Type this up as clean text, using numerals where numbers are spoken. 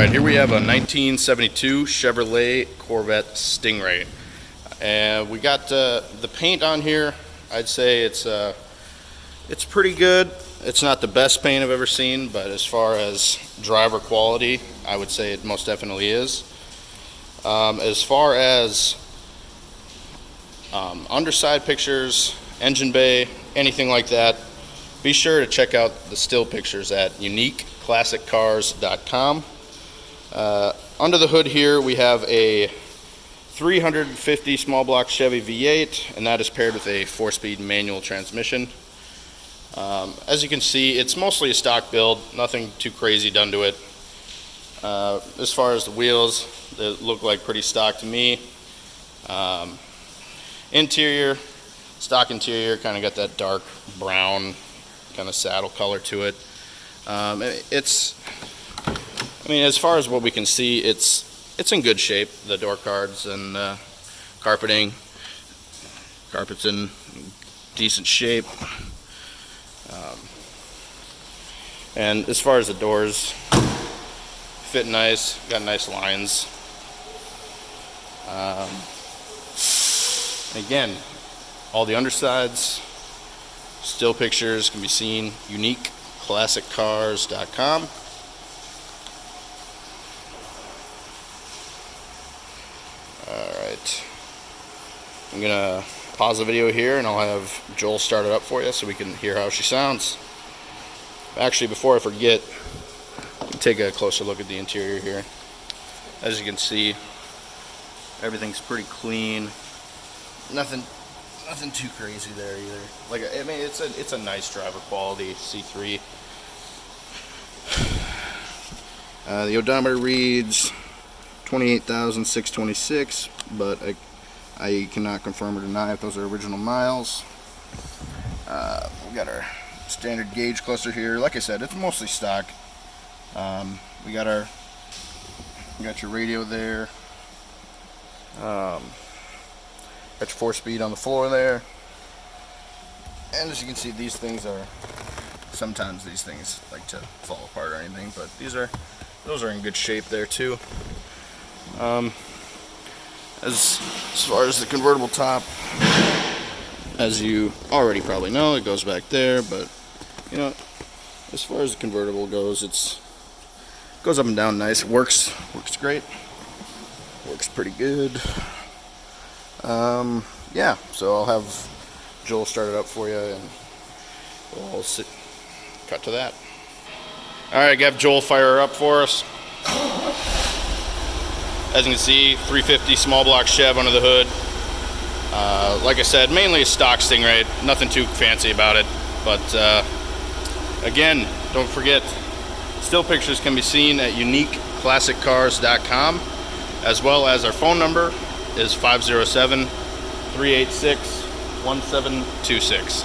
Alright, here we have a 1972 Chevrolet Corvette Stingray. And we got the paint on here. I'd say it's pretty good. It's not the best paint I've ever seen, but as far as driver quality, I would say it most definitely is. As far as underside pictures, engine bay, anything like that, be sure to check out the still pictures at uniqueclassiccars.com. Under the hood here we have a 350 small block Chevy V8, and that is paired with a 4-speed manual transmission. As you can see, it's mostly a stock build, nothing too crazy done to it. As far as the wheels, they look like pretty stock to me. Interior, stock interior, kind of got that dark brown kind of saddle color to it. As far as what we can see, it's in good shape. The door cards and carpet's in decent shape. And as far as the doors, fit nice, got nice lines. Again, all the undersides, still pictures can be seen, uniqueclassiccars.com. Alright, I'm gonna pause the video here and I'll have Joel start it up for you so we can hear how she sounds. Actually, before I forget, take a closer look at the interior here. As you can see, everything's pretty clean. Nothing too crazy there either. It's a nice driver quality C3. The odometer reads 28,626, but I cannot confirm or deny if those are original miles. We got our standard gauge cluster here. Like I said, it's mostly stock. We got your radio there. Got your 4-speed on the floor there. And as you can see, sometimes these things like to fall apart or anything, but those are in good shape there too. As far as the convertible top, as you already probably know, it goes back there, but as far as the convertible goes, it goes up and down nice. Works great. Works pretty good. Yeah, so I'll have Joel start it up for you and we'll cut to that. Alright, have Joel fire her up for us. As you can see, 350 small block Chev under the hood. Like I said, mainly a stock Stingray, nothing too fancy about it. But again, don't forget, still pictures can be seen at uniqueclassiccars.com, as well as our phone number is 507-386-1726.